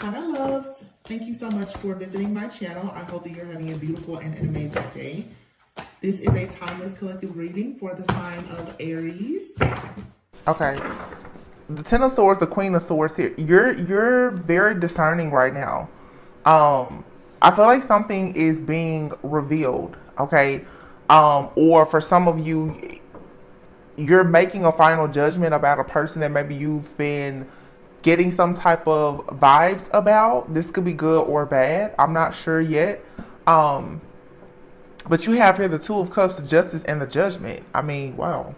Hi, my loves. Thank you so much for visiting my channel. I hope that you're having a beautiful and an amazing day. This is a timeless collective reading for the sign of Aries. Okay. The Ten of Swords, the Queen of Swords here. You're very discerning right now. I feel like something is being revealed, okay? Or for some of you, you're making a final judgment about a person that maybe you've been getting some type of vibes about. This could be good or bad. I'm not sure yet. But you have here the Two of Cups, the Justice, and the Judgment. I mean, wow.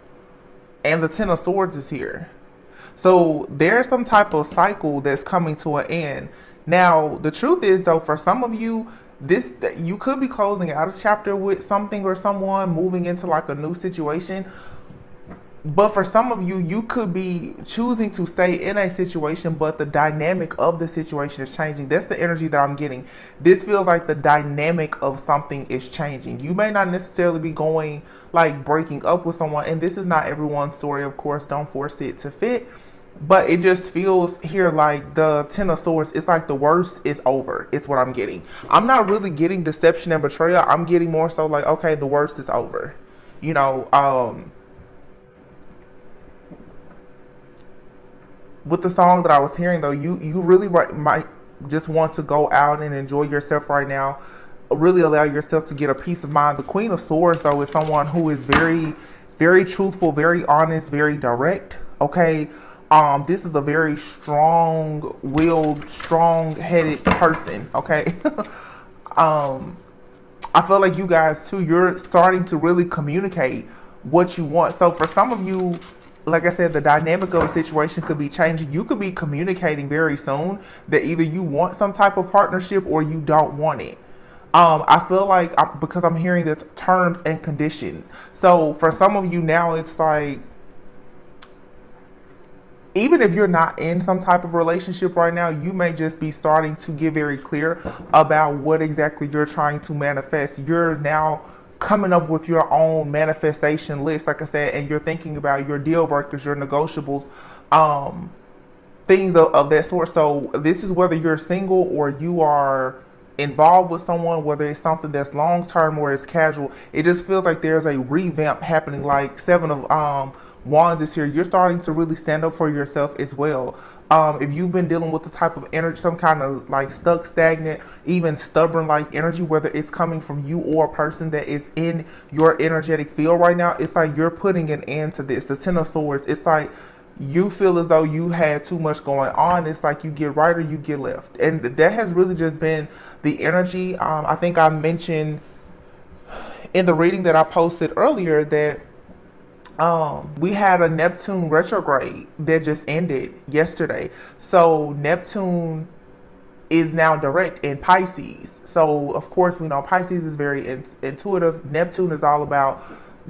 And the Ten of Swords is here. So there's some type of cycle that's coming to an end. Now, the truth is, though, for some of you, you could be closing out a chapter with something or someone, moving into like a new situation. But for some of you, you could be choosing to stay in a situation, but the dynamic of the situation is changing. That's the energy that I'm getting. This feels like the dynamic of something is changing. You may not necessarily be going like breaking up with someone, and this is not everyone's story, of course. Don't force it to fit. But it just feels here like the Ten of Swords, it's like the worst is over. It's what I'm getting. I'm not really getting deception and betrayal. I'm getting more so like, okay, the worst is over. You know, with the song that I was hearing, though, you really might just want to go out and enjoy yourself right now. Really allow yourself to get a peace of mind. The Queen of Swords, though, is someone who is very, very truthful, very honest, very direct. Okay. This is a very strong-willed, strong-headed person. Okay. I feel like you guys too, you're starting to really communicate what you want. So for some of you, like I said, the dynamic of the situation could be changing. You could be communicating very soon that either you want some type of partnership or you don't want it. I feel like because I'm hearing the terms and conditions. So for some of you now, it's like, even if you're not in some type of relationship right now, you may just be starting to get very clear about what exactly you're trying to manifest. You're now coming up with your own manifestation list, like I said, and you're thinking about your deal breakers, your negotiables, things of that sort. So this is whether you're single or you are involved with someone, whether it's something that's long term or it's casual. It just feels like there's a revamp happening. Like Seven of Wands is here. You're starting to really stand up for yourself as well. If you've been dealing with the type of energy, some kind of like stuck, stagnant, even stubborn like energy, whether it's coming from you or a person that is in your energetic field right now, it's like you're putting an end to this. The Ten of Swords, it's like you feel as though you had too much going on. It's like you get right or you get left. And that has really just been the energy. I think I mentioned in the reading that I posted earlier that we had a Neptune retrograde that just ended yesterday. So Neptune is now direct in Pisces. So of course we know Pisces is very intuitive. Neptune is all about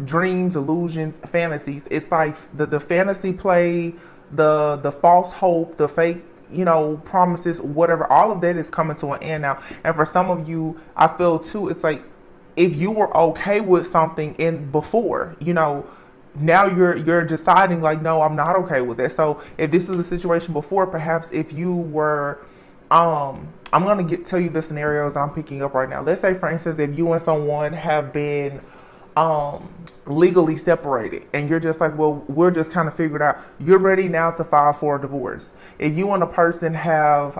dreams, illusions, fantasies. It's like the fantasy play, the false hope, the fake, you know, promises, whatever. All of that is coming to an end now. And for some of you, I feel too, it's like if you were okay with something in before, you know, now you're deciding like, no, I'm not okay with it. So if this is the situation before, perhaps if you were I'm gonna tell you the scenarios I'm picking up right now. Let's say, for instance, if you and someone have been legally separated and you're just like, well, we're just kind of figured out, you're ready now to file for a divorce. If you and a person have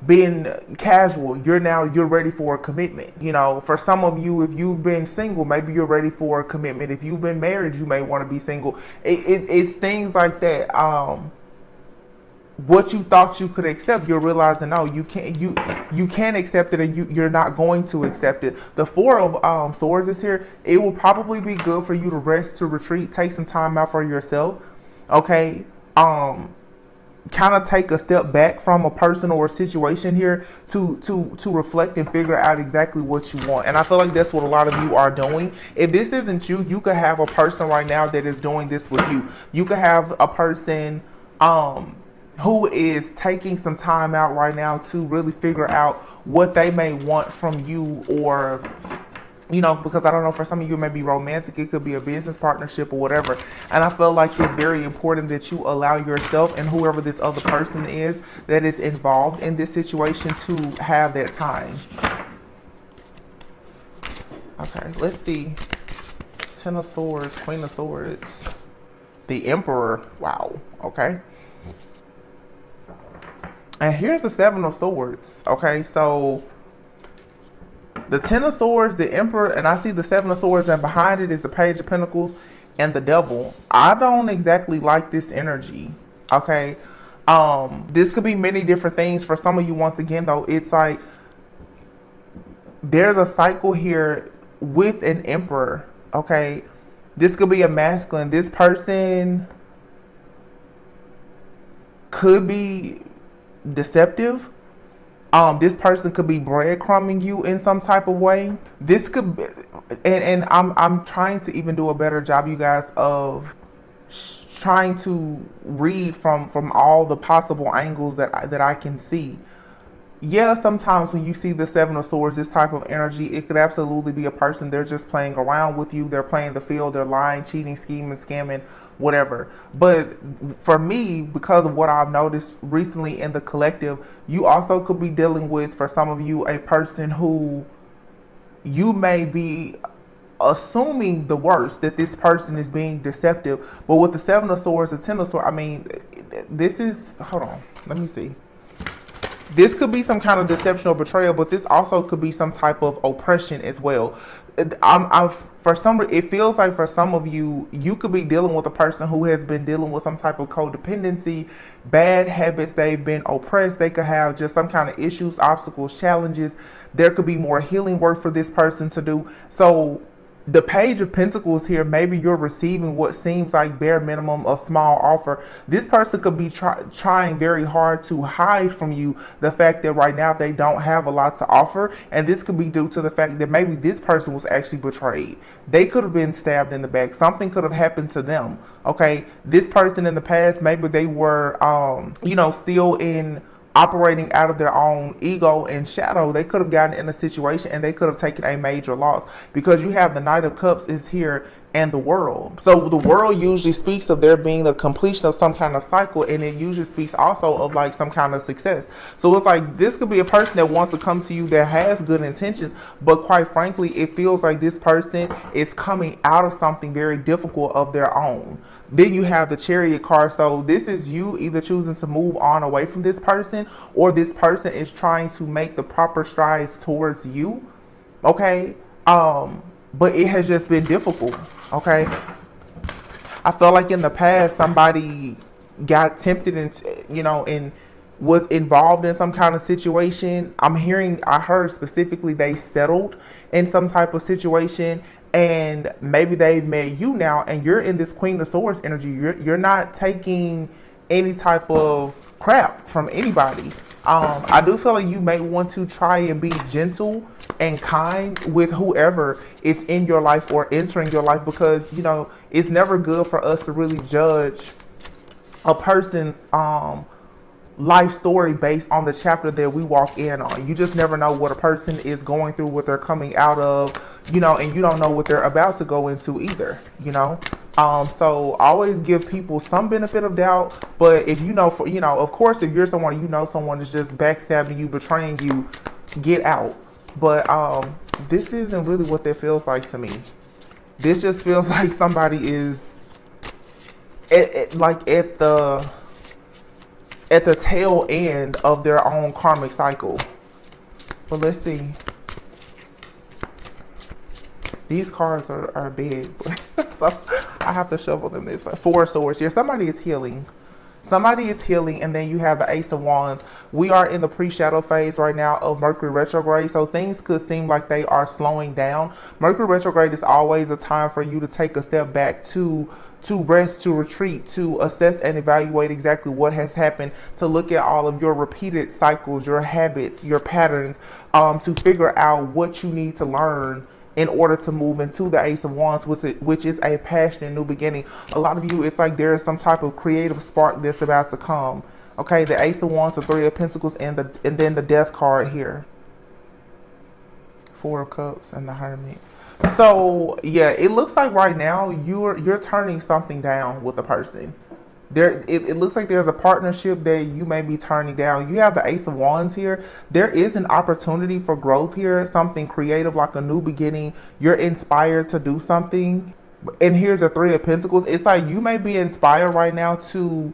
been casual, you're ready for a commitment. You know, for some of you, if you've been single, maybe you're ready for a commitment. If you've been married, you may want to be single. It's things like that. What you thought you could accept, you're realizing, no, you can't accept it, and you're not going to accept it. The Four of Swords is here. It will probably be good for you to rest, to retreat, take some time out for yourself. Okay. Kind of take a step back from a person or a situation here to reflect and figure out exactly what you want. And I feel like that's what a lot of you are doing. If this isn't you, you could have a person right now that is doing this with you. You could have a person who is taking some time out right now to really figure out what they may want from you, or You know, because I don't know, for some of you it may be romantic, it could be a business partnership or whatever. And I feel like it's very important that you allow yourself and whoever this other person is that is involved in this situation to have that time. Okay, let's see. Ten of Swords, Queen of Swords, the Emperor. Wow, okay. And here's the Seven of Swords. Okay, so the Ten of Swords, the Emperor, and I see the Seven of Swords, and behind it is the Page of Pentacles and the Devil. I don't exactly like this energy. Okay, this could be many different things. For some of you, once again, though, it's like there's a cycle here with an Emperor. Okay, this could be a masculine. This person could be deceptive. This person could be breadcrumbing you in some type of way. This could be, and I'm trying to even do a better job, you guys, of trying to read from all the possible angles that I can see. Yeah, sometimes when you see the Seven of Swords, this type of energy, it could absolutely be a person. They're just playing around with you. They're playing the field. They're lying, cheating, scheming, scamming, whatever. But for me, because of what I've noticed recently in the collective, you also could be dealing with, for some of you, a person who you may be assuming the worst, that this person is being deceptive. But with the Seven of Swords, the Ten of Swords, I mean, this is, hold on, let me see. This could be some kind of deception or betrayal, but this also could be some type of oppression as well. It feels like for some of you, you could be dealing with a person who has been dealing with some type of codependency, bad habits. They've been oppressed. They could have just some kind of issues, obstacles, challenges. There could be more healing work for this person to do. So the Page of Pentacles here, maybe you're receiving what seems like bare minimum, a small offer. This person could be trying very hard to hide from you the fact that right now they don't have a lot to offer. And this could be due to the fact that maybe this person was actually betrayed. They could have been stabbed in the back. Something could have happened to them. Okay, this person in the past, maybe they were, still in operating out of their own ego and shadow. They could have gotten in a situation and they could have taken a major loss, because you have the Knight of Cups is here and the World. So the World usually speaks of there being the completion of some kind of cycle, and it usually speaks also of like some kind of success. So it's like this could be a person that wants to come to you that has good intentions, but quite frankly, it feels like this person is coming out of something very difficult of their own. Then you have the Chariot card. So this is you either choosing to move on away from this person, or this person is trying to make the proper strides towards you. Okay. But it has just been difficult. Okay. I felt like in the past somebody got tempted and was involved in some kind of situation. I heard specifically they settled in some type of situation, and maybe they've met you now, and you're in this Queen of Swords energy. You're not taking any type of crap from anybody. I do feel like you may want to try and be gentle and kind with whoever is in your life or entering your life, because it's never good for us to really judge a person's life story based on the chapter that we walk in on. You just never know what a person is going through, what they're coming out of, and you don't know what they're about to go into either, so always give people some benefit of doubt. But if of course, if you're someone, someone is just backstabbing you, betraying you, get out. But this isn't really what that feels like to me. This just feels like somebody is at the tail end of their own karmic cycle. But let's see. These cards are big, so I have to shuffle them this way. Four of Swords here. Somebody is healing. Somebody is healing, and then you have the Ace of Wands. We are in the pre-shadow phase right now of Mercury retrograde, so things could seem like they are slowing down. Mercury retrograde is always a time for you to take a step back, to rest, to retreat, to assess and evaluate exactly what has happened, to look at all of your repeated cycles, your habits, your patterns, to figure out what you need to learn in order to move into the Ace of Wands, which is a passionate new beginning. A lot of you, it's like there is some type of creative spark that's about to come. Okay, the Ace of Wands, the Three of Pentacles, and then the Death card here. Four of Cups and the Hermit. So yeah, it looks like right now you're turning something down with a person. It looks like there's a partnership that you may be turning down. You have the Ace of Wands here. There is an opportunity for growth here, something creative like a new beginning. You're inspired to do something. And here's a Three of Pentacles. It's like you may be inspired right now to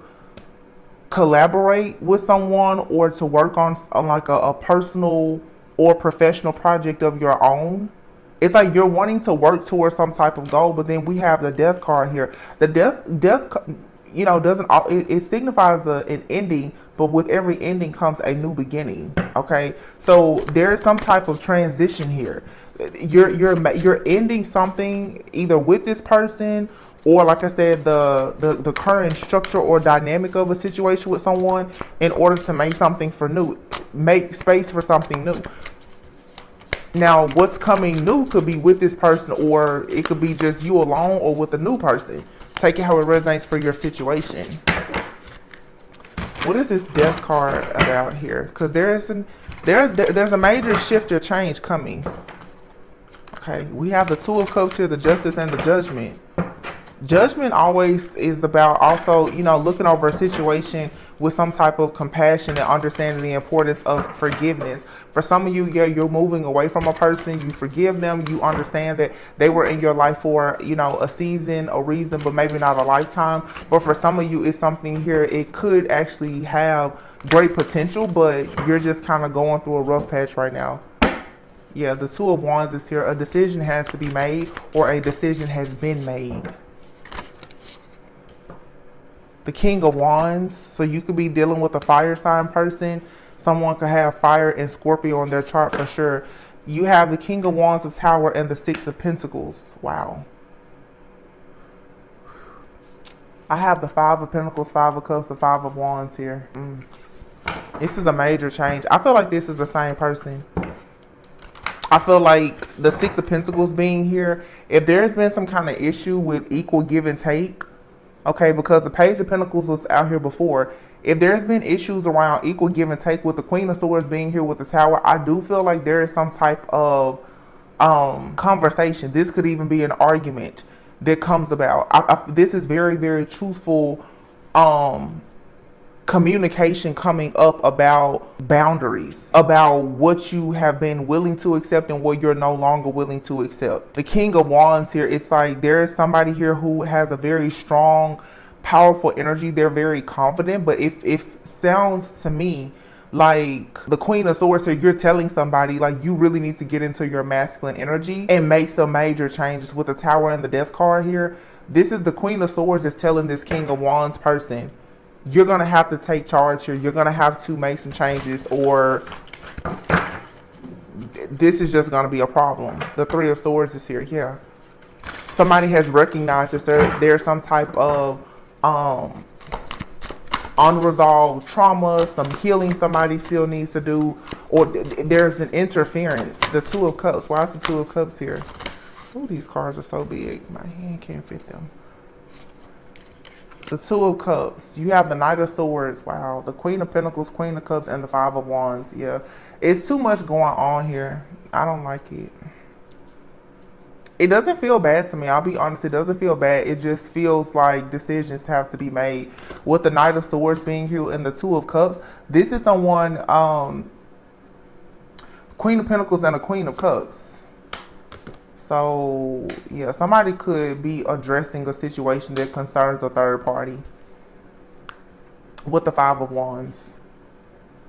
collaborate with someone or to work on like a personal or professional project of your own. It's like you're wanting to work towards some type of goal, but then we have the Death card here. The death, you know, doesn't it signifies an ending, but with every ending comes a new beginning. Okay, so there is some type of transition here. You're ending something either with this person, or like I said, the current structure or dynamic of a situation with someone in order to make something for new, make space for something new. Now, what's coming new could be with this person, or it could be just you alone or with a new person. Take it how it resonates for your situation. What is this Death card about here? Because there's a major shift or change coming. Okay, we have the Two of Cups here, the Justice and the Judgment. Judgment always is about also, you know, looking over a situation with some type of compassion and understanding the importance of forgiveness. For some of you, yeah, you're moving away from a person, you forgive them, you understand that they were in your life for, you know, a season, a reason, but maybe not a lifetime. But for some of you, it's something here, it could actually have great potential, but you're just kind of going through a rough patch right now. Yeah, the Two of Wands is here. A decision has to be made, or a decision has been made. The King of Wands, so you could be dealing with a fire sign person. Someone could have fire and Scorpio on their chart for sure. You have the King of Wands, the Tower, and the Six of Pentacles. Wow. I have the Five of Pentacles, Five of Cups, the Five of Wands here. This is a major change. I feel like this is the same person. I feel like the Six of Pentacles being here, if there's been some kind of issue with equal give and take, okay, because the Page of Pentacles was out here before. If there's been issues around equal give and take with the Queen of Swords being here with the Tower, I do feel like there is some type of conversation. This could even be an argument that comes about. This is very, very truthful communication coming up about boundaries, about what you have been willing to accept and what you're no longer willing to accept. The King of Wands here, it's like there is somebody here who has a very strong, powerful energy. They're very confident, but if sounds to me like the Queen of Swords here, you're telling somebody like you really need to get into your masculine energy and make some major changes. With the Tower and the Death card here, this is the Queen of Swords is telling this King of Wands person, you're going to have to take charge here. You're going to have to make some changes, or this is just going to be a problem. The Three of Swords is here. Yeah. Somebody has recognized that there's some type of unresolved trauma, some healing somebody still needs to do, or there's an interference. The Two of Cups. Why is the Two of Cups here? Oh, these cards are so big. My hand can't fit them. The Two of Cups. You have the Knight of Swords. Wow. The Queen of Pentacles, Queen of Cups, and the Five of Wands. Yeah. It's too much going on here. I don't like it. It doesn't feel bad to me. I'll be honest. It doesn't feel bad. It just feels like decisions have to be made. With the Knight of Swords being here and the Two of Cups, this is someone, Queen of Pentacles and a Queen of Cups. So, yeah, somebody could be addressing a situation that concerns a third party. With the Five of Wands.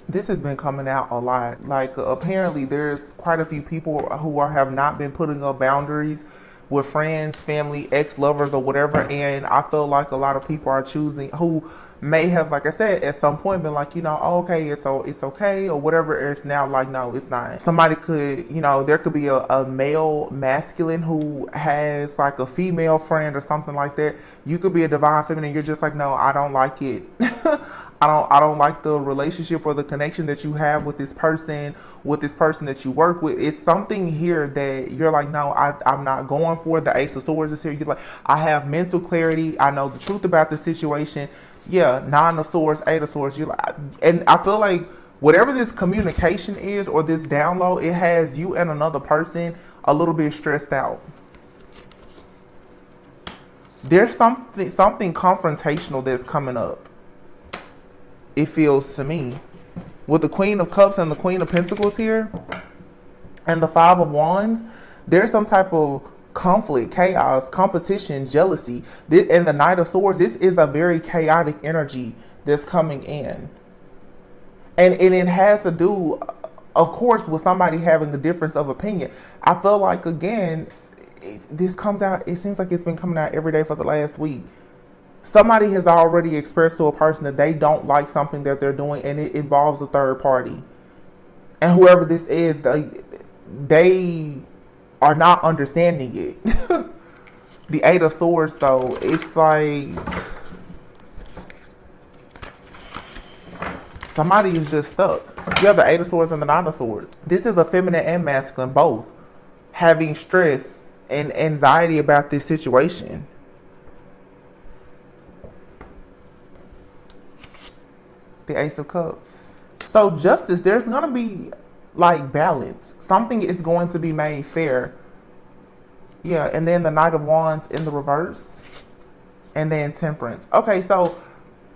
This has been coming out a lot. Like, apparently there's quite a few people who have not been putting up boundaries with friends, family, ex-lovers, or whatever. And I feel like a lot of people are choosing who may have, like I said, at some point been like, you know, oh, okay, it's okay, or whatever. It's now like, no, it's not. Somebody could, you know, there could be a male masculine who has like a female friend or something like that. You could be a divine feminine. You're just like, no, I don't like it. I don't like the relationship or the connection that you have with this person that you work with. It's something here that you're like, no, I'm not going for. The Ace of Swords is here. You're like, I have mental clarity. I know the truth about the situation. Yeah, Nine of Swords, Eight of Swords. You're like, and I feel like whatever this communication is or this download, it has you and another person a little bit stressed out. There's something confrontational that's coming up. It feels to me. With the Queen of Cups and the Queen of Pentacles here, and the Five of Wands, there's some type of conflict, chaos, competition, jealousy. And the Knight of Swords, this is a very chaotic energy that's coming in. And it has to do, of course, with somebody having a difference of opinion. I feel like, again, this comes out, it seems like it's been coming out every day for the last week. Somebody has already expressed to a person that they don't like something that they're doing, and it involves a third party. And whoever this is, they are not understanding it. The Eight of Swords, though, it's like somebody is just stuck. You have the Eight of Swords and the Nine of Swords. This is a feminine and masculine, both having stress and anxiety about this situation. The Ace of Cups. So justice, there's going to be like balance. Something is going to be made fair. Yeah, and then the Knight of Wands in the reverse. And then Temperance. Okay, so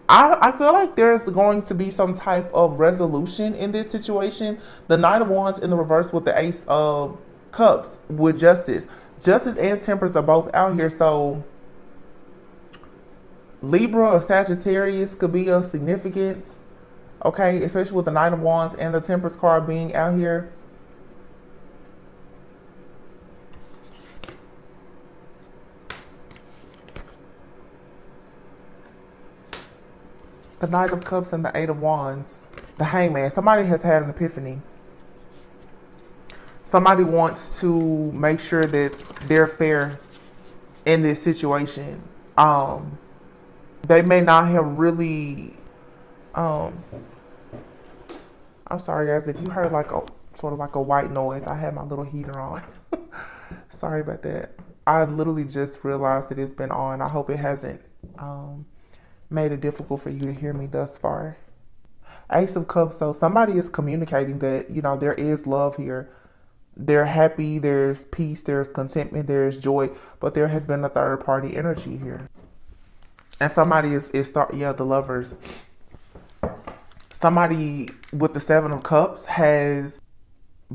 I feel like there's going to be some type of resolution in this situation. The Knight of Wands in the reverse with the Ace of Cups with Justice. Justice and Temperance are both out here, so Libra or Sagittarius could be of significance. Okay, especially with the Knight of Wands and the Temperance card being out here. The Knight of Cups and the Eight of Wands. The Hangman. Somebody has had an epiphany. Somebody wants to make sure that they're fair in this situation. They may not have really... I'm sorry guys, if you heard like a sort of like a white noise, I had my little heater on. Sorry about that. I literally just realized that it's been on. I hope it hasn't made it difficult for you to hear me thus far. Ace of Cups, so somebody is communicating that, you know, there is love here. They're happy, there's peace, there's contentment, there's joy, but there has been a third party energy here. And somebody the Lovers. Somebody with the Seven of Cups has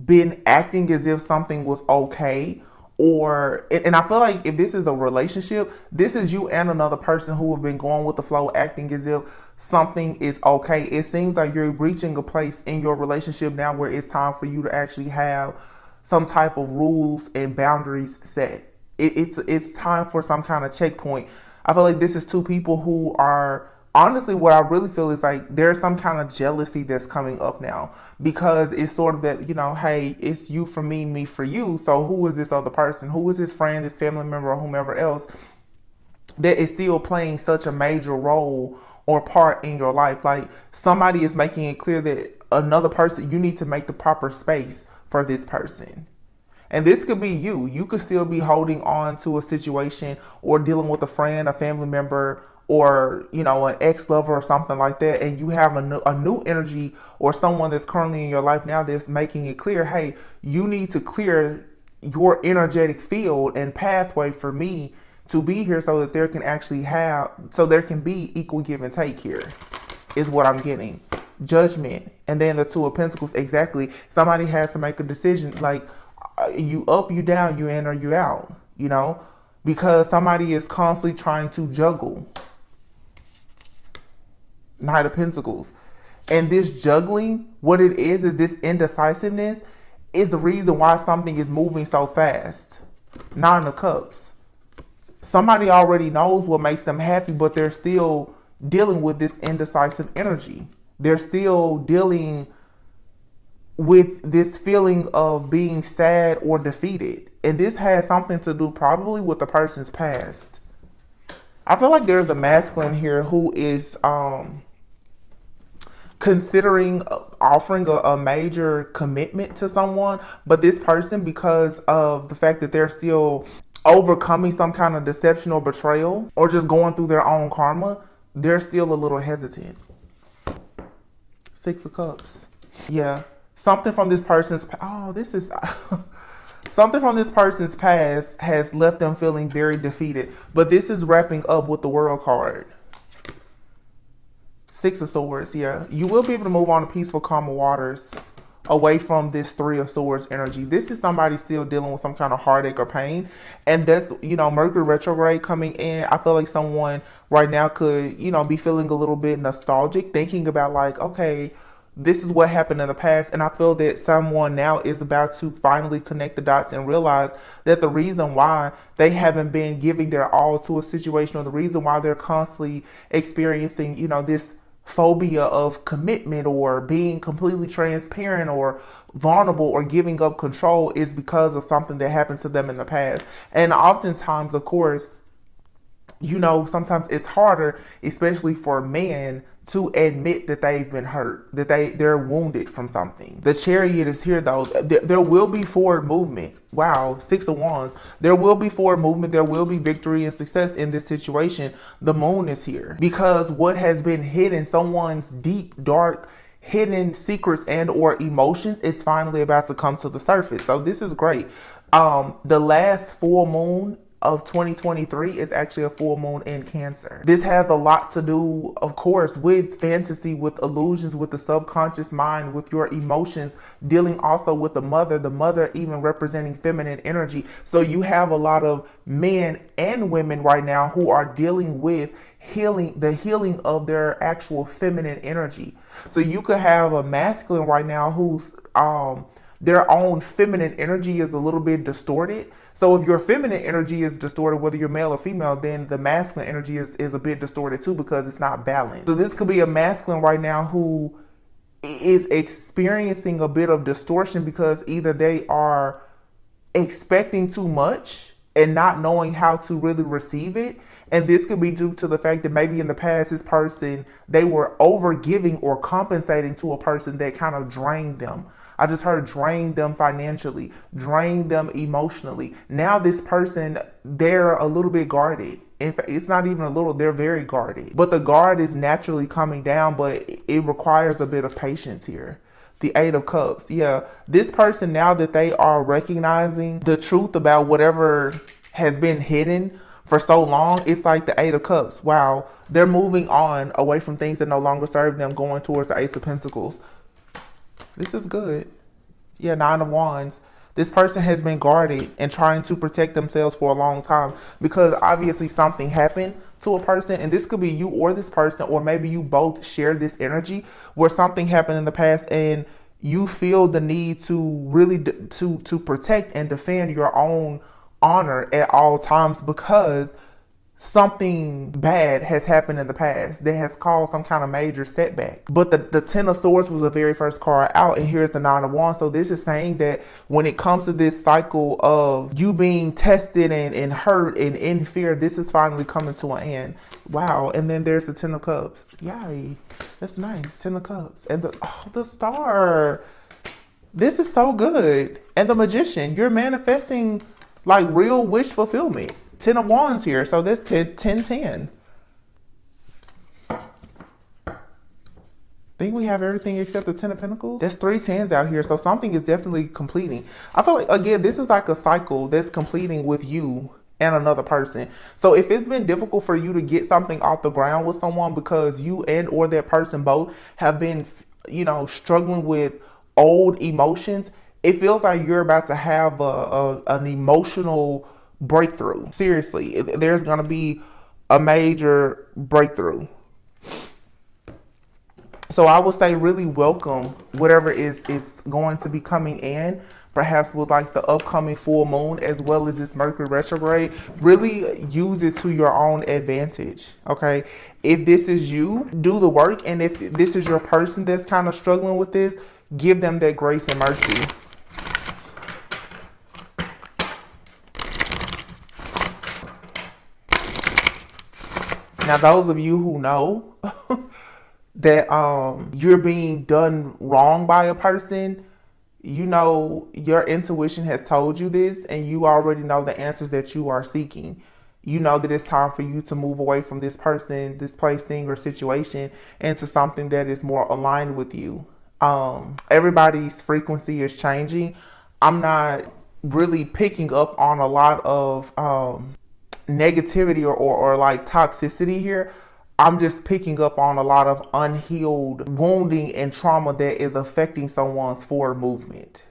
been acting as if something was okay, and I feel like if this is a relationship, this is you and another person who have been going with the flow, acting as if something is okay. It seems like you're reaching a place in your relationship now where it's time for you to actually have some type of rules and boundaries set. It's time for some kind of checkpoint. I feel like this is two people who are, honestly, what I really feel is like there's some kind of jealousy that's coming up now, because it's sort of that, you know, hey, it's you for me, me for you. So who is this other person? Who is this friend, this family member, or whomever else that is still playing such a major role or part in your life? Like somebody is making it clear that another person, you need to make the proper space for this person. And this could be you. You could still be holding on to a situation or dealing with a friend, a family member, or, you know, an ex-lover or something like that. And you have a new energy or someone that's currently in your life now that's making it clear, hey, you need to clear your energetic field and pathway for me to be here so that there can be equal give and take here, is what I'm getting. Judgment. And then the Two of Pentacles, exactly. Somebody has to make a decision, like, you up, you down, you in or you out, you know, because somebody is constantly trying to juggle. Knight of Pentacles. And this juggling, what it is this indecisiveness is the reason why something is moving so fast. Nine of Cups. Somebody already knows what makes them happy, but they're still dealing with this indecisive energy. They're still dealing with this feeling of being sad or defeated. And this has something to do probably with the person's past. I feel like there's a masculine here who is considering offering a major commitment to someone, but this person, because of the fact that they're still overcoming some kind of deception or betrayal, or just going through their own karma, they're still a little hesitant. Six of Cups. Yeah. Something from this person's, this is, Something from this person's past has left them feeling very defeated. But this is wrapping up with the World card. Six of Swords, yeah. You will be able to move on to peaceful, calmer waters away from this Three of Swords energy. This is somebody still dealing with some kind of heartache or pain. And that's, you know, Mercury retrograde coming in. I feel like someone right now could, you know, be feeling a little bit nostalgic, thinking about like, okay, this is what happened in the past. And I feel that someone now is about to finally connect the dots and realize that the reason why they haven't been giving their all to a situation, or the reason why they're constantly experiencing, you know, this phobia of commitment or being completely transparent or vulnerable or giving up control, is because of something that happened to them in the past. And oftentimes, of course, you know, sometimes it's harder, especially for men, to admit that they've been hurt, that they're wounded from something. The Chariot is here though. There will be forward movement. Wow, Six of Wands. There will be forward movement. There will be victory and success in this situation. The Moon is here because what has been hidden, someone's deep, dark, hidden secrets and or emotions, is finally about to come to the surface. So this is great. The last full moon of 2023 is actually a full moon in Cancer. This has a lot to do, of course, with fantasy, with illusions, with the subconscious mind, with your emotions, dealing also with the mother even representing feminine energy. So you have a lot of men and women right now who are dealing with the healing of their actual feminine energy. So you could have a masculine right now who's their own feminine energy is a little bit distorted. So if your feminine energy is distorted, whether you're male or female, then the masculine energy is a bit distorted too, because it's not balanced. So this could be a masculine right now who is experiencing a bit of distortion because either they are expecting too much and not knowing how to really receive it. And this could be due to the fact that maybe in the past, this person, they were over giving or compensating to a person that kind of drained them. I just heard drain them financially, drain them emotionally. Now this person, they're a little bit guarded. In fact, it's not even a little, they're very guarded. But the guard is naturally coming down, but it requires a bit of patience here. The Eight of Cups. Yeah, this person, now that they are recognizing the truth about whatever has been hidden for so long, it's like the Eight of Cups. Wow, they're moving on away from things that no longer serve them, going towards the Ace of Pentacles. This is good. Yeah, Nine of Wands. This person has been guarded and trying to protect themselves for a long time because obviously something happened to a person, and this could be you or this person, or maybe you both share this energy where something happened in the past and you feel the need to really to protect and defend your own honor at all times because something bad has happened in the past that has caused some kind of major setback. But the Ten of Swords was the very first card out, and here's the Nine of Wands. So this is saying that when it comes to this cycle of you being tested and hurt and in fear, this is finally coming to an end. Wow. And then there's the Ten of Cups. Yay. That's nice. Ten of Cups. And the Star. This is so good. And the Magician. You're manifesting like real wish fulfillment. Ten of Wands here, so that's 10-10. Think we have everything except the Ten of Pentacles? There's 3 tens out here, so something is definitely completing. I feel like, again, this is like a cycle that's completing with you and another person. So if it's been difficult for you to get something off the ground with someone because you and or that person both have been, you know, struggling with old emotions, it feels like you're about to have an emotional breakthrough. Seriously, there's going to be a major breakthrough. So I would say really welcome whatever is going to be coming in, perhaps with like the upcoming full moon as well as this Mercury retrograde. Really use it to your own advantage, okay? If this is you, do the work. And if this is your person that's kind of struggling with this, give them that grace and mercy. Now, those of you who know that you're being done wrong by a person, you know, your intuition has told you this, and you already know the answers that you are seeking. You know that it's time for you to move away from this person, this place, thing, or situation into something that is more aligned with you. Everybody's frequency is changing. I'm not really picking up on a lot of negativity or like toxicity here. I'm just picking up on a lot of unhealed wounding and trauma that is affecting someone's forward movement.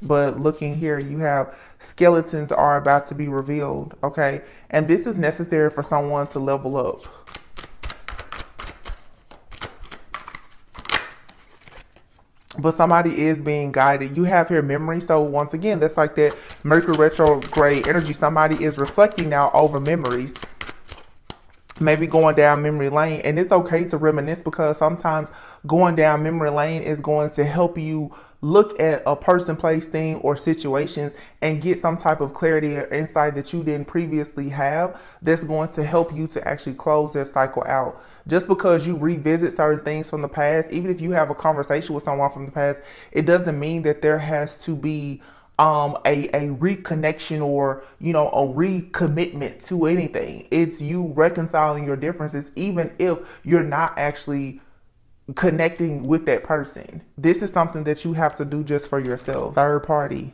But looking here, you have skeletons are about to be revealed, okay? And this is necessary for someone to level up. But somebody is being guided. You have here memory. So once again, that's like that Mercury retrograde energy. Somebody is reflecting now over memories. Maybe going down memory lane. And it's okay to reminisce, because sometimes going down memory lane is going to help you look at a person, place, thing, or situations and get some type of clarity or insight that you didn't previously have, that's going to help you to actually close that cycle out. Just because you revisit certain things from the past, even if you have a conversation with someone from the past, it doesn't mean that there has to be a reconnection or, you know, a recommitment to anything. It's you reconciling your differences, even if you're not actually connecting with that person. This is something that you have to do just for yourself. Third party.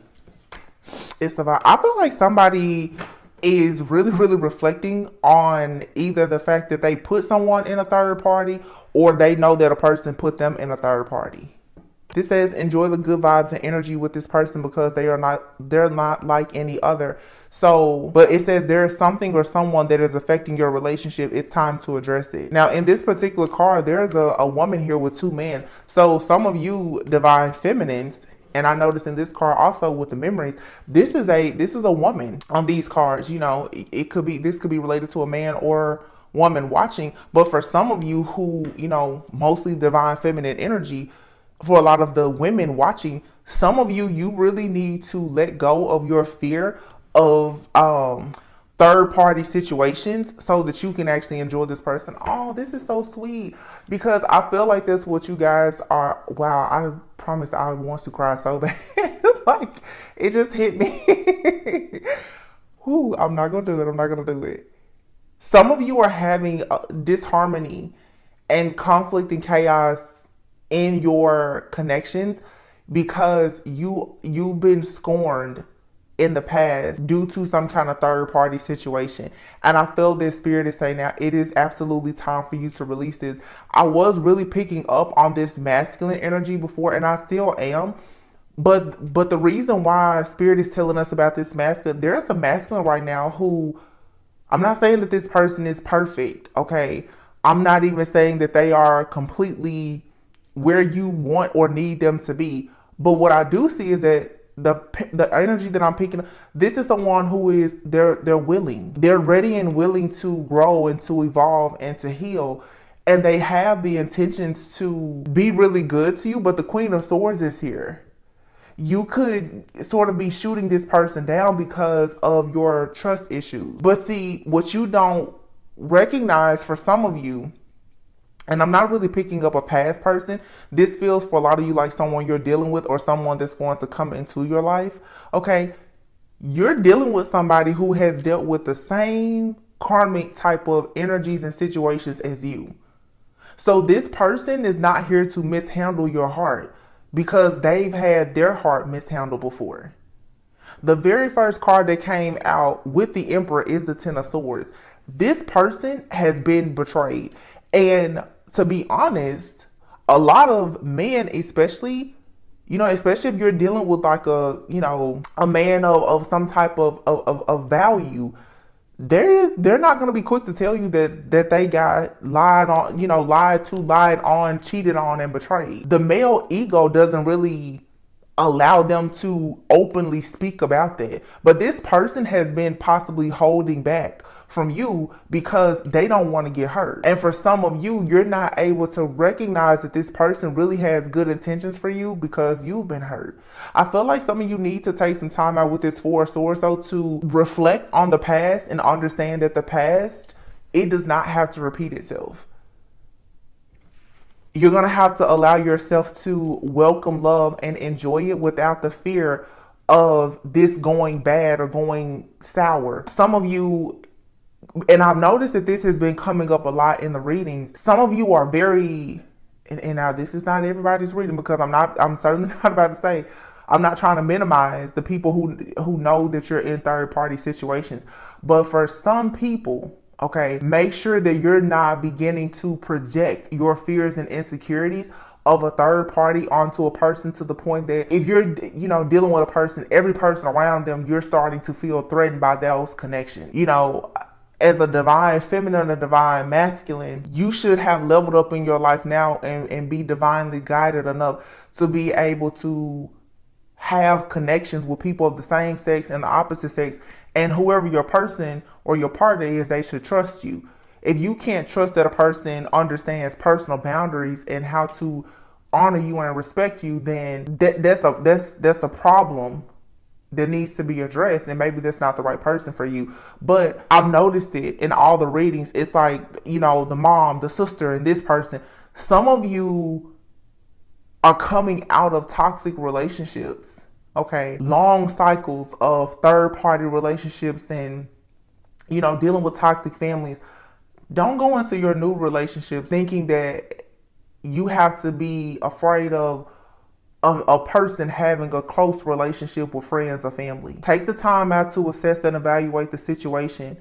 It's about, I feel like somebody is really reflecting on either the fact that they put someone in a third party, or they know that a person put them in a third party. This says enjoy the good vibes and energy with this person, because they're not like any other. So, but it says there is something or someone that is affecting your relationship. It's time to address it. Now, in this particular card, there's a woman here with two men. So some of you divine feminines, and I noticed in this card also with the memories, this is a woman on these cards. You know, this could be related to a man or woman watching. But for some of you who, you know, mostly divine feminine energy, for a lot of the women watching, some of you really need to let go of your fear of third party situations, so that you can actually enjoy this person. Oh, this is so sweet, because I feel like that's what you guys are. Wow, I promise I want to cry so bad. Like, it just hit me. Whew, I'm not gonna do it. Some of you are having disharmony and conflict and chaos in your connections, because you've been scorned in the past due to some kind of third party situation. And I feel this spirit is saying now it is absolutely time for you to release this. I was really picking up on this masculine energy before, and I still am. But the reason why spirit is telling us about this masculine, there's a masculine right now who, I'm not saying that this person is perfect, okay? I'm not even saying that they are completely where you want or need them to be. But what I do see is that the energy that I'm picking up, this is someone who is, they're willing, they're ready and willing to grow and to evolve and to heal, and they have the intentions to be really good to you. But the Queen of Swords is here. You could sort of be shooting this person down because of your trust issues. But see, what you don't recognize for some of you, and I'm not really picking up a past person, this feels for a lot of you like someone you're dealing with, or someone that's going to come into your life, okay? You're dealing with somebody who has dealt with the same karmic type of energies and situations as you. So this person is not here to mishandle your heart, because they've had their heart mishandled before. The very first card that came out with the Emperor is the Ten of Swords. This person has been betrayed. And to be honest, a lot of men, especially if you're dealing with like a man of some type of value, they're not going to be quick to tell you that they got lied on, cheated on, and betrayed. The male ego doesn't really allow them to openly speak about that. But this person has been possibly holding back from you because they don't want to get hurt. And for some of you, you're not able to recognize that this person really has good intentions for you because you've been hurt. I feel like some of you need to take some time out with this Four of Swords though, to reflect on the past and understand that the past, it does not have to repeat itself. You're going to have to allow yourself to welcome love and enjoy it without the fear of this going bad or going sour. Some of you, and I've noticed that this has been coming up a lot in the readings, some of you are very and now this is not everybody's reading, because I'm certainly not about to say, I'm not trying to minimize the people who know that you're in third party situations. But for some people, okay, make sure that you're not beginning to project your fears and insecurities of a third party onto a person, to the point that if you're, dealing with a person, every person around them, you're starting to feel threatened by those connections. As a divine feminine and a divine masculine, you should have leveled up in your life now, and be divinely guided enough to be able to have connections with people of the same sex and the opposite sex, and whoever your person or your partner is, they should trust you. If you can't trust that a person understands personal boundaries and how to honor you and respect you, then that's a problem that needs to be addressed, and maybe that's not the right person for you. But I've noticed it in all the readings. It's like, the mom, the sister, and this person. Some of you are coming out of toxic relationships, okay? Long cycles of third party relationships, and, dealing with toxic families. Don't go into your new relationships thinking that you have to be afraid of a person having a close relationship with friends or family. Take the time out to assess and evaluate the situation.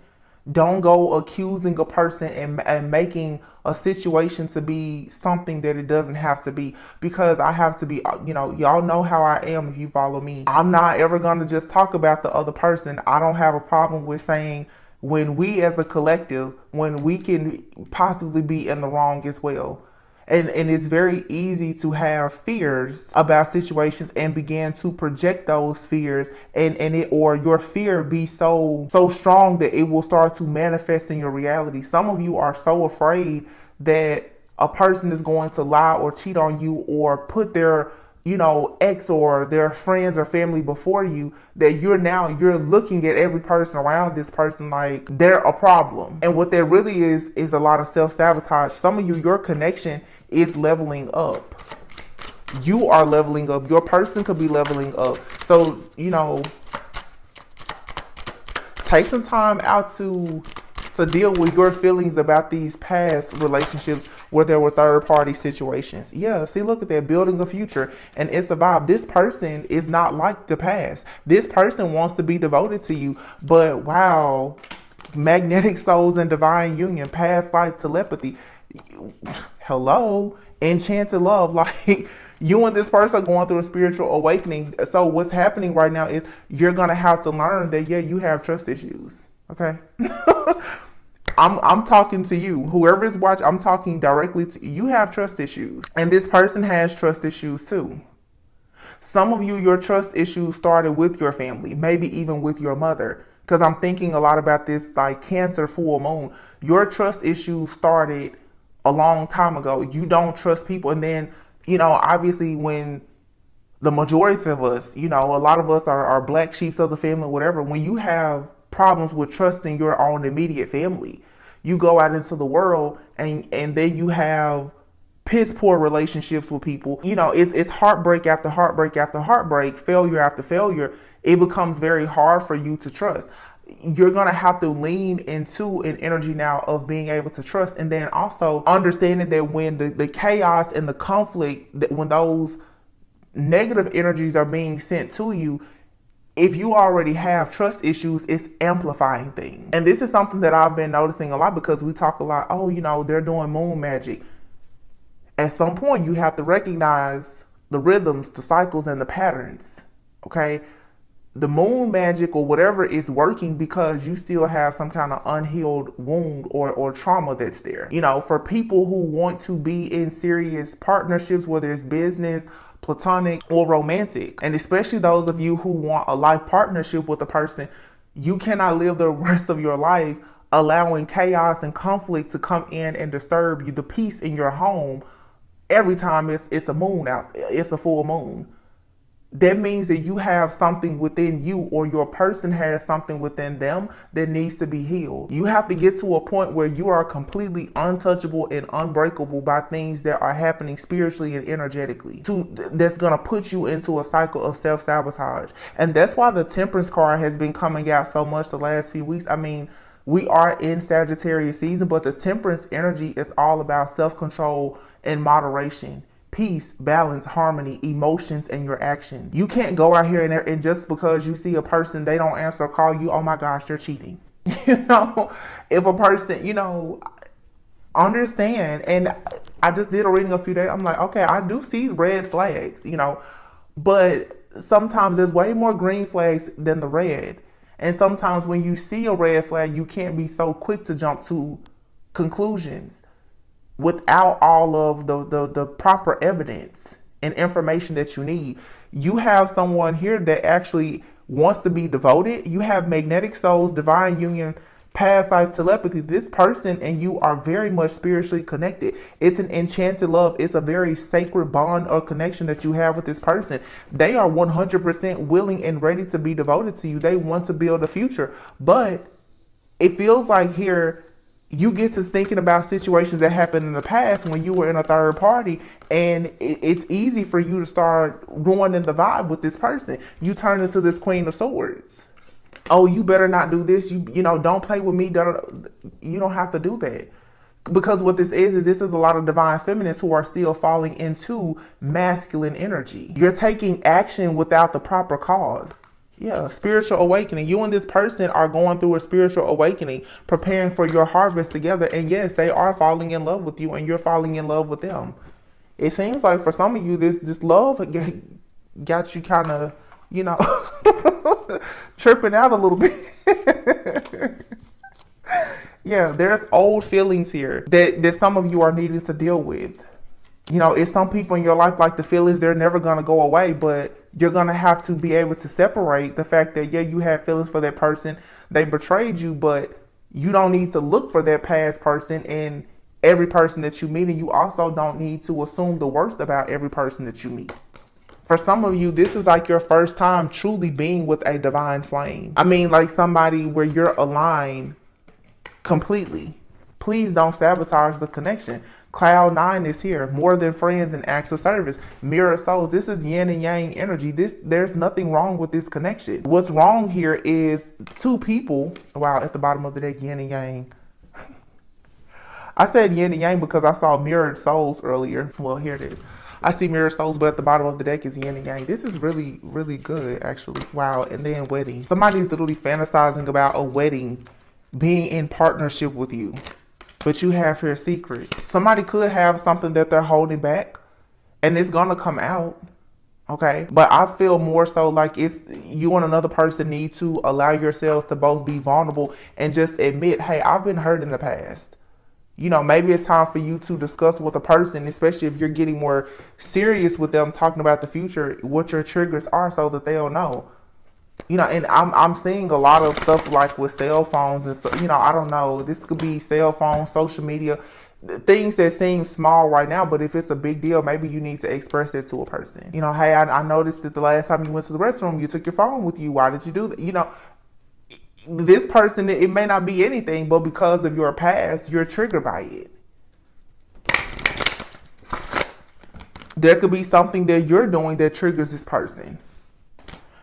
Don't go accusing a person and making a situation to be something that it doesn't have to be. Because I have to be, y'all know how I am if you follow me. I'm not ever going to just talk about the other person. I don't have a problem with saying when we as a collective, when we can possibly be in the wrong as well. And it's very easy to have fears about situations and begin to project those fears, or your fear be so strong that it will start to manifest in your reality. Some of you are so afraid that a person is going to lie or cheat on you, or put their ex or their friends or family before you, that you're looking at every person around this person like they're a problem. And what that really is a lot of self-sabotage. Some of you, your connection is leveling up. You are leveling up. Your person could be leveling up. So, take some time out to deal with your feelings about these past relationships where there were third party situations. Yeah, see, look at that, building a future, and it's about this person is not like the past. This person wants to be devoted to you, but wow, magnetic souls and divine union, past life telepathy. Hello, enchanted love. Like, you and this person are going through a spiritual awakening. So what's happening right now is you're gonna have to learn that, yeah, you have trust issues. Okay. I'm talking to you. Whoever is watching, I'm talking directly to you. You have trust issues. And this person has trust issues too. Some of you, your trust issues started with your family, maybe even with your mother. Because I'm thinking a lot about this, like Cancer full moon. Your trust issues started a long time ago. You don't trust people. And then, obviously when the majority of us, a lot of us are black sheeps of the family, whatever. When you have problems with trusting your own immediate family, you go out into the world and then you have piss poor relationships with people. It's heartbreak after heartbreak after heartbreak, failure after failure. It becomes very hard for you to trust. You're going to have to lean into an energy now of being able to trust, and then also understanding that when the chaos and the conflict, that when those negative energies are being sent to you, if you already have trust issues, it's amplifying things. And this is something that I've been noticing a lot, because we talk a lot, they're doing moon magic. At some point, you have to recognize the rhythms, the cycles, and the patterns, okay? The moon magic or whatever is working because you still have some kind of unhealed wound or trauma that's there. For people who want to be in serious partnerships, whether it's business, platonic, or romantic, and especially those of you who want a life partnership with a person, you cannot live the rest of your life allowing chaos and conflict to come in and disturb you, the peace in your home, every time it's a moon out, it's a full moon. That means that you have something within you, or your person has something within them that needs to be healed. You have to get to a point where you are completely untouchable and unbreakable by things that are happening spiritually and energetically. That's going to put you into a cycle of self-sabotage. And that's why the Temperance card has been coming out so much the last few weeks. I mean, we are in Sagittarius season, but the Temperance energy is all about self-control in moderation, peace, balance, harmony, emotions, and your actions. You can't go out here and just because you see a person, they don't answer a call, you, oh my gosh, they're cheating. You know, if a person, you know, understand. And I just did a reading a few days. I'm like, okay, I do see red flags, you know, but sometimes there's way more green flags than the red. And sometimes when you see a red flag, you can't be so quick to jump to conclusions without all of the proper evidence and information that you need. You have someone here that actually wants to be devoted. You have magnetic souls, divine union, past life telepathy. This person and you are very much spiritually connected. It's an enchanted love. It's a very sacred bond or connection that you have with this person. They are 100% willing and ready to be devoted to you. They want to build a future. But it feels like here you get to thinking about situations that happened in the past when you were in a third party, and it's easy for you to start ruining the vibe with this person. You turn into this Queen of Swords. Oh, you better not do this. You know, don't play with me. You don't have to do that. Because what this is this is a lot of divine feminists who are still falling into masculine energy. You're taking action without the proper cause. Yeah, spiritual awakening. You and this person are going through a spiritual awakening, preparing for your harvest together. And yes, they are falling in love with you and you're falling in love with them. It seems like for some of you, this love got you kind of, you know, tripping out a little bit. Yeah, there's old feelings here that some of you are needing to deal with. You know, it's some people in your life, like the feelings, they're never going to go away, but you're going to have to be able to separate the fact that, yeah, you have feelings for that person. They betrayed you, but you don't need to look for that past person in every person that you meet. And you also don't need to assume the worst about every person that you meet. For some of you, this is like your first time truly being with a divine flame. I mean, like somebody where you're aligned completely. Please don't sabotage the connection. Cloud 9 is here. More than friends and acts of service. Mirror souls. This is yin and yang energy. There's nothing wrong with this connection. What's wrong here is two people. Wow, at the bottom of the deck, yin and yang. I said yin and yang because I saw mirrored souls earlier. Well, here it is. I see mirror souls, but at the bottom of the deck is yin and yang. This is really, really good, actually. Wow. And then wedding. Somebody's literally fantasizing about a wedding, being in partnership with you. But you have here secrets. Somebody could have something that they're holding back, and it's going to come out. Okay. But I feel more so like it's you and another person need to allow yourselves to both be vulnerable and just admit, hey, I've been hurt in the past. You know, maybe it's time for you to discuss with a person, especially if you're getting more serious with them, talking about the future, what your triggers are so that they'll know. You know, and I'm seeing a lot of stuff like with cell phones and stuff. You know, I don't know. This could be cell phones, social media, things that seem small right now. But if it's a big deal, maybe you need to express it to a person. You know, hey, I noticed that the last time you went to the restroom, you took your phone with you. Why did you do that? You know, this person, it may not be anything, but because of your past, you're triggered by it. There could be something that you're doing that triggers this person.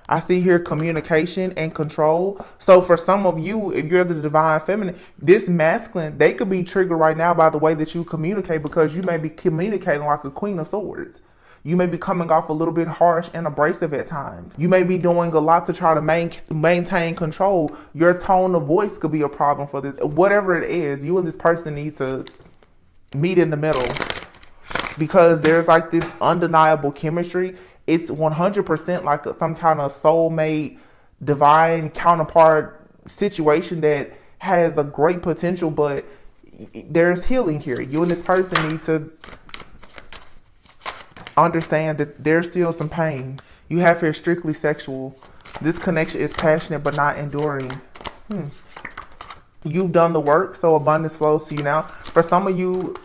I see here communication and control. So for some of you, if you're the divine feminine, this masculine, they could be triggered right now by the way that you communicate, because you may be communicating like a Queen of Swords. You may be coming off a little bit harsh and abrasive at times. You may be doing a lot to try to maintain control. Your tone of voice could be a problem for this. Whatever it is, you and this person need to meet in the middle, because there's like this undeniable chemistry. It's 100% like some kind of soulmate, divine counterpart situation that has a great potential, but there's healing here. You and this person need to understand that there's still some pain. You have here strictly sexual. This connection is passionate but not enduring. You've done the work, so abundance flows to you now. For some of you,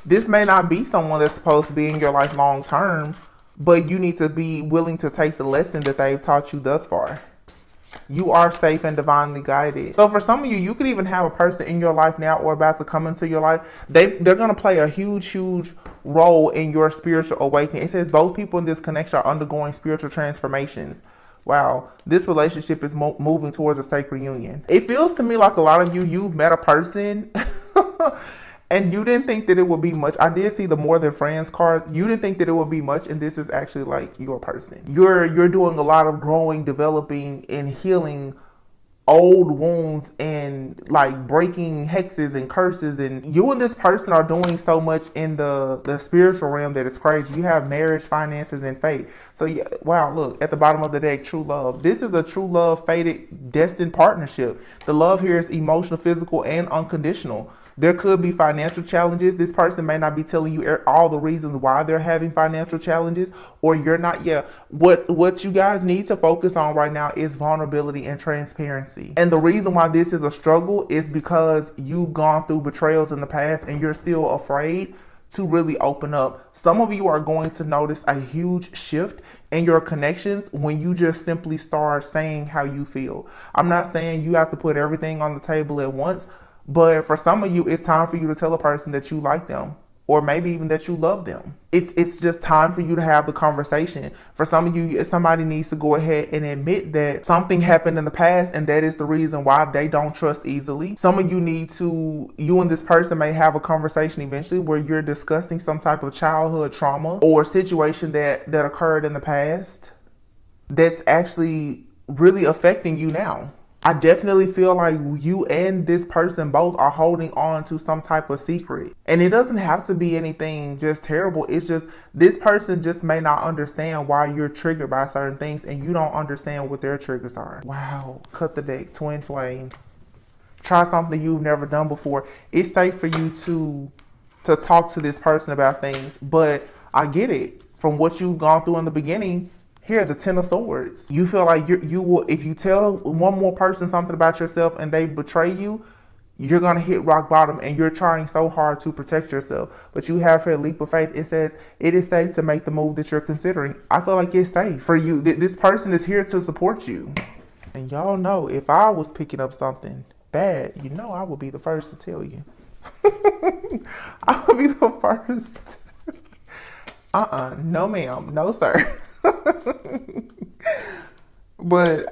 this may not be someone that's supposed to be in your life long term, but you need to be willing to take the lesson that they've taught you thus far. You are safe and divinely guided. So for some of you, you could even have a person in your life now or about to come into your life. They're going to play a huge role in your spiritual awakening. It says both people in this connection are undergoing spiritual transformations. Wow, this relationship is moving towards a sacred union. It feels to me like a lot of you, you've met a person And you didn't think that it would be much. I did see the more than friends cards. You didn't think that it would be much, and this is actually like your person. You're doing a lot of growing, developing, and healing old wounds and like breaking hexes and curses, and you and this person are doing so much in the spiritual realm that it's crazy. You have marriage, finances, and fate. So yeah, wow, look at the bottom of the deck, true love. This is a true love, fated, destined partnership. The love here is emotional, physical, and unconditional. There could be financial challenges. This person may not be telling you all the reasons why they're having financial challenges, or you're not. Yeah, what you guys need to focus on right now is vulnerability and transparency. And the reason why this is a struggle is because you've gone through betrayals in the past and you're still afraid to really open up. Some of you are going to notice a huge shift in your connections when you just simply start saying how you feel. I'm not saying you have to put everything on the table at once, but for some of you, it's time for you to tell a person that you like them, or maybe even that you love them. It's just time for you to have the conversation. For some of you, somebody needs to go ahead and admit that something happened in the past, and that is the reason why they don't trust easily. Some of you you and this person may have a conversation eventually where you're discussing some type of childhood trauma or situation that occurred in the past that's actually really affecting you now. I definitely feel like you and this person both are holding on to some type of secret. And it doesn't have to be anything just terrible. It's just this person just may not understand why you're triggered by certain things, and you don't understand what their triggers are. Wow. Cut the deck. Twin flame. Try something you've never done before. It's safe for you to talk to this person about things, but I get it. From what you've gone through in the beginning, here, the Ten of Swords. You feel like you will, if you tell one more person something about yourself and they betray you, you're going to hit rock bottom, and you're trying so hard to protect yourself. But you have here a leap of faith. It says it is safe to make the move that you're considering. I feel like it's safe for you. This person is here to support you. And y'all know, if I was picking up something bad, you know I would be the first to tell you. I would be the first. No ma'am. No sir. But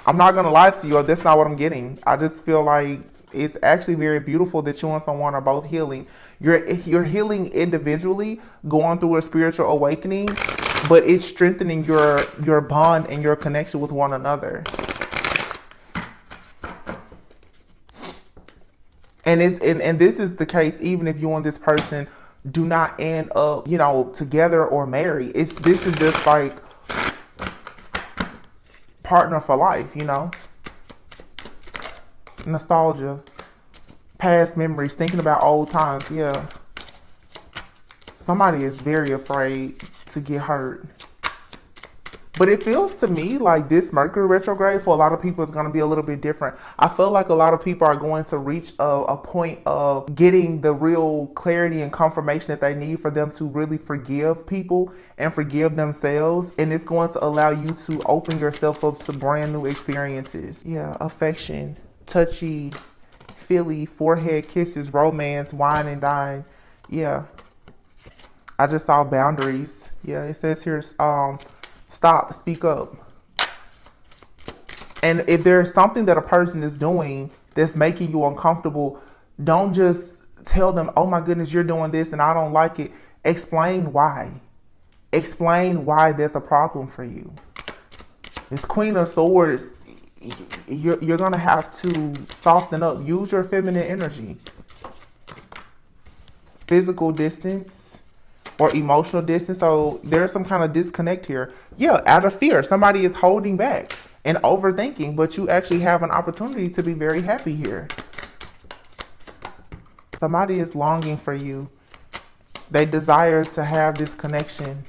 I'm not gonna lie to you, that's not what I'm getting. I just feel like it's actually very beautiful that you and someone are both healing. You're healing individually, going through a spiritual awakening, but it's strengthening your bond and your connection with one another. And this is the case even if you and this person do not end up, together or married. This is just like partner for life, Nostalgia, past memories, thinking about old times. Yeah. Somebody is very afraid to get hurt. But it feels to me like this Mercury retrograde for a lot of people is going to be a little bit different. I feel like a lot of people are going to reach a point of getting the real clarity and confirmation that they need for them to really forgive people and forgive themselves. And it's going to allow you to open yourself up to brand new experiences. Yeah, affection, touchy, feely, forehead kisses, romance, wine and dine. Yeah. I just saw boundaries. Yeah, it says here, stop, speak up. And if there's something that a person is doing that's making you uncomfortable, don't just tell them, oh my goodness, you're doing this and I don't like it. Explain why. Explain why there's a problem for you. This Queen of Swords, you're going to have to soften up. Use your feminine energy. Physical distance or emotional distance. So there's some kind of disconnect here. Yeah, out of fear. Somebody is holding back and overthinking, but you actually have an opportunity to be very happy here. Somebody is longing for you. They desire to have this connection.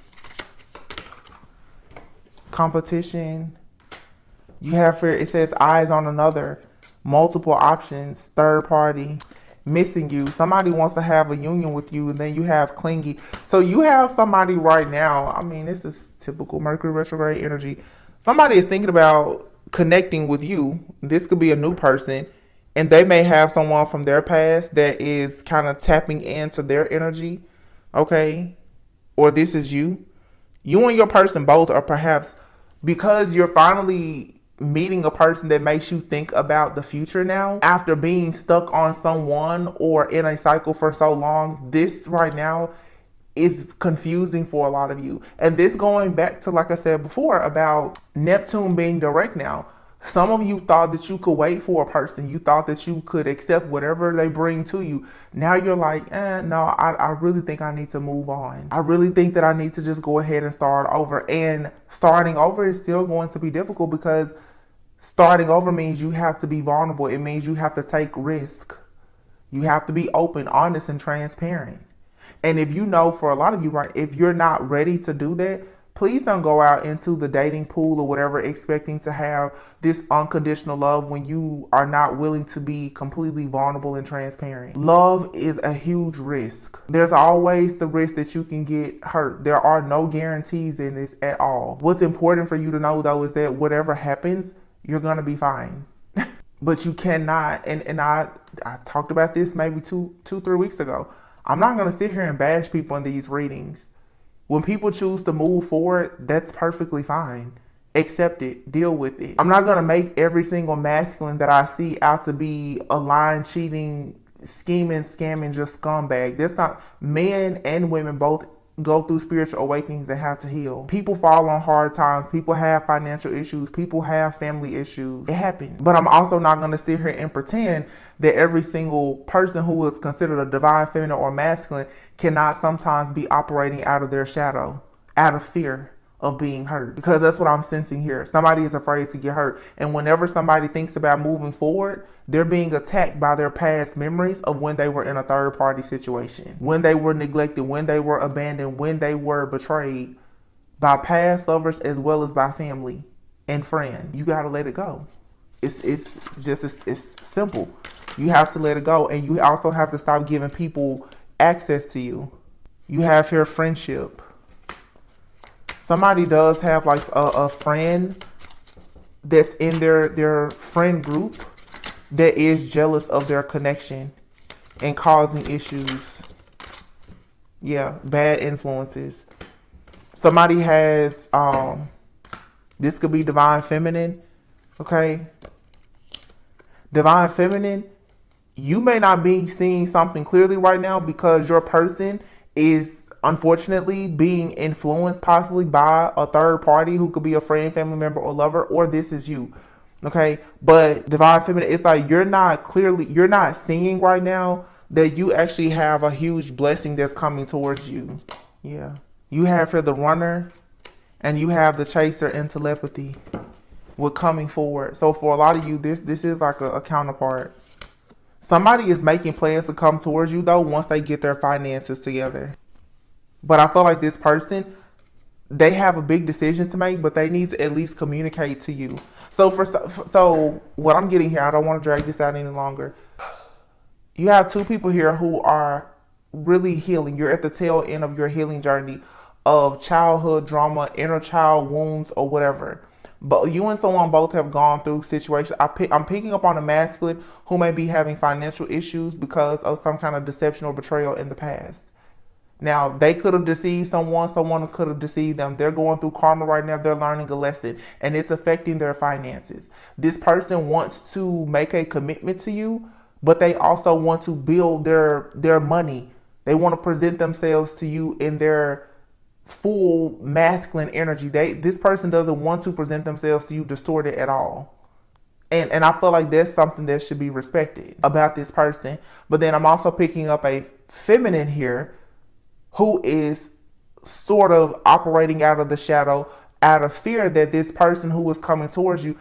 Competition. You have here, it says eyes on another, multiple options, third party, missing you. Somebody wants to have a union with you, and then you have clingy. So you have somebody right now, I mean, this is typical Mercury retrograde energy. Somebody is thinking about connecting with you. This could be a new person, and they may have someone from their past that is kind of tapping into their energy, okay? Or this is you. You and your person both are perhaps, because you're finally meeting a person that makes you think about the future now after being stuck on someone or in a cycle for so long. This right now is confusing for a lot of you. And this going back to, like I said before, about Neptune being direct now. Some of you thought that you could wait for a person. You thought that you could accept whatever they bring to you. Now you're like, no, I really think I need to move on. I really think that I need to just go ahead and start over. And starting over is still going to be difficult, because starting over means you have to be vulnerable. It means you have to take risk. You have to be open, honest, and transparent. And if you know, for a lot of you, right, if you're not ready to do that, please don't go out into the dating pool or whatever expecting to have this unconditional love when you are not willing to be completely vulnerable and transparent. Love is a huge risk. There's always the risk that you can get hurt. There are no guarantees in this at all. What's important for you to know, though, is that whatever happens, you're going to be fine. But you cannot, and I talked about this maybe two, 3 weeks ago. I'm not going to sit here and bash people in these readings. When people choose to move forward, that's perfectly fine. Accept it. Deal with it. I'm not going to make every single masculine that I see out to be a lying, cheating, scheming, scamming, just scumbag. That's not. Men and women both go through spiritual awakenings and have to heal. People fall on hard times. People have financial issues. People have family issues. It happens. But I'm also not going to sit here and pretend that every single person who is considered a divine feminine or masculine cannot sometimes be operating out of their shadow, out of fear of being hurt. Because that's what I'm sensing here. Somebody is afraid to get hurt. And whenever somebody thinks about moving forward, they're being attacked by their past memories of when they were in a third party situation, when they were neglected, when they were abandoned, when they were betrayed by past lovers as well as by family and friends. You got to let it go. It's simple. You have to let it go. And you also have to stop giving people access to you. You have here friendship. Somebody does have like a friend that's in their friend group that is jealous of their connection and causing issues. Yeah, bad influences. Somebody has, this could be divine feminine, okay? Divine feminine, you may not be seeing something clearly right now because your person is unfortunately being influenced possibly by a third party who could be a friend, family member, or lover, or this is you. Okay, but divine feminine, it's like you're not seeing right now that you actually have a huge blessing that's coming towards you. Yeah, you have here the runner and you have the chaser and telepathy with coming forward. So for a lot of you, this is like a counterpart. Somebody is making plans to come towards you though once they get their finances together. But I feel like this person, they have a big decision to make, but they need to at least communicate to you. So what I'm getting here, I don't want to drag this out any longer. You have two people here who are really healing. You're at the tail end of your healing journey of childhood trauma, inner child wounds, or whatever. But you and someone both have gone through situations. I'm picking up on a masculine who may be having financial issues because of some kind of deception or betrayal in the past. Now, they could have deceived someone could have deceived them. They're going through karma right now. They're learning a lesson, and it's affecting their finances. This person wants to make a commitment to you, but they also want to build their money. They want to present themselves to you in their full masculine energy. This person doesn't want to present themselves to you distorted at all. And I feel like there's something that should be respected about this person. But then I'm also picking up a feminine here who is sort of operating out of the shadow, out of fear that this person who is coming towards you,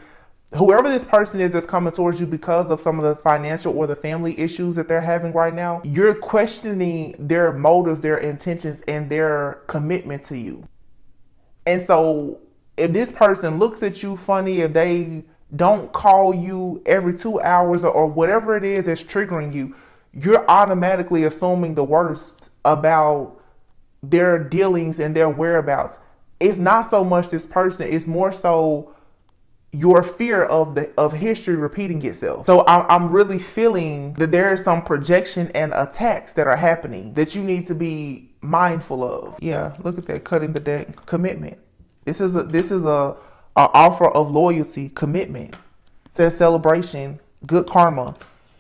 whoever this person is that's coming towards you because of some of the financial or the family issues that they're having right now, you're questioning their motives, their intentions, and their commitment to you. And so if this person looks at you funny, if they don't call you every 2 hours or whatever it is that's triggering you, you're automatically assuming the worst about their dealings and their whereabouts. It's not so much this person, it's more so your fear of history repeating itself. So I'm really feeling that there is some projection and attacks that are happening that you need to be mindful of. Yeah, look at that, cutting the deck. Commitment. This is a an offer of loyalty, commitment, says celebration, good karma.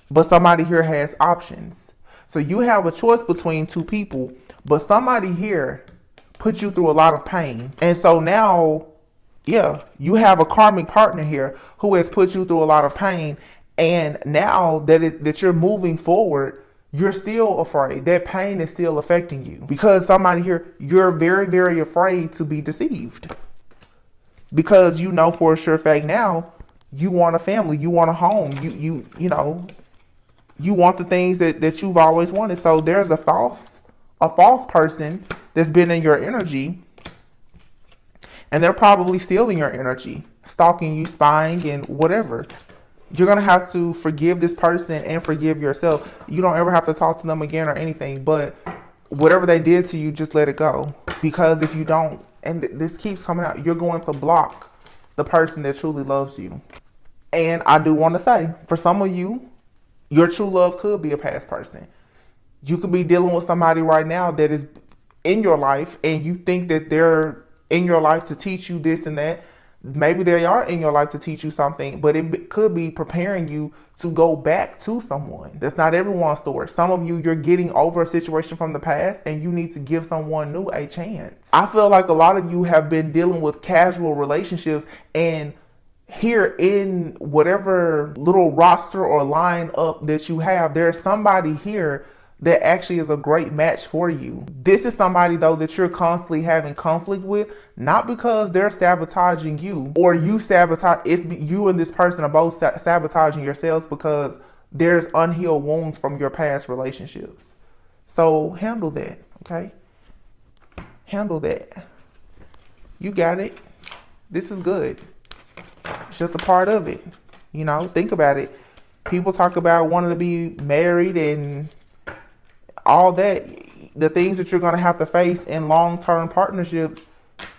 But somebody here has options. So you have a choice between two people, but somebody here put you through a lot of pain. And so now, yeah, you have a karmic partner here who has put you through a lot of pain. And now that you're moving forward, you're still afraid. That pain is still affecting you. Because somebody here, you're very, very afraid to be deceived. Because you know for a sure fact now, you want a family, you want a home, you know, you want the things that you've always wanted. So there's a false person that's been in your energy, and they're probably stealing your energy, stalking you, spying, and whatever. You're going to have to forgive this person and forgive yourself. You don't ever have to talk to them again or anything, but whatever they did to you, just let it go. Because if you don't, and this keeps coming out, you're going to block the person that truly loves you. And I do want to say, for some of you, your true love could be a past person. You could be dealing with somebody right now that is in your life, and you think that they're in your life to teach you this and that. Maybe they are in your life to teach you something, but it could be preparing you to go back to someone. That's not everyone's story. Some of you, you're getting over a situation from the past, and you need to give someone new a chance. I feel like a lot of you have been dealing with casual relationships, and here in whatever little roster or line up that you have, there's somebody here that actually is a great match for you. This is somebody, though, that you're constantly having conflict with, not because they're sabotaging you or you sabotage. It's you and this person are both sabotaging yourselves because there's unhealed wounds from your past relationships. So handle that, okay? Handle that. You got it. This is good. It's just a part of it. You know, think about it. People talk about wanting to be married and all that. The things that you're going to have to face in long-term partnerships,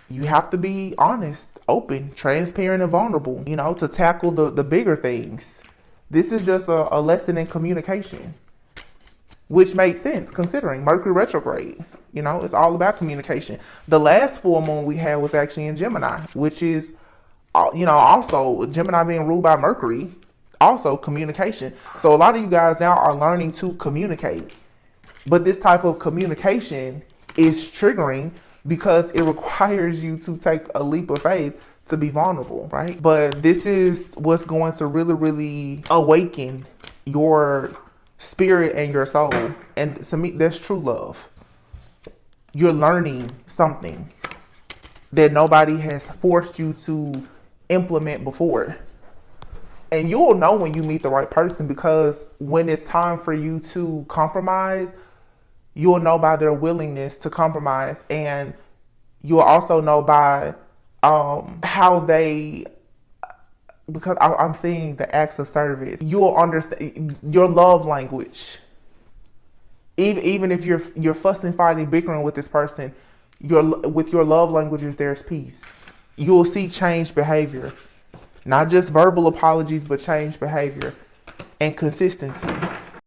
you have to be honest, open, transparent, and vulnerable, you know, to tackle the bigger things. This is just a lesson in communication, which makes sense considering Mercury retrograde. You know, it's all about communication. The last full moon we had was actually in Gemini, which is, you know, also Gemini being ruled by Mercury, also communication. So a lot of you guys now are learning to communicate. But this type of communication is triggering because it requires you to take a leap of faith to be vulnerable, right? But this is what's going to really, really awaken your spirit and your soul. And to me, that's true love. You're learning something that nobody has forced you to implement before. And you'll know when you meet the right person, because when it's time for you to compromise, you'll know by their willingness to compromise, and you'll also know by how they, because I'm seeing the acts of service. You'll understand your love language. Even if you're fussing, fighting, bickering with this person, with your love languages, there's peace. You'll see changed behavior, not just verbal apologies, but changed behavior and consistency.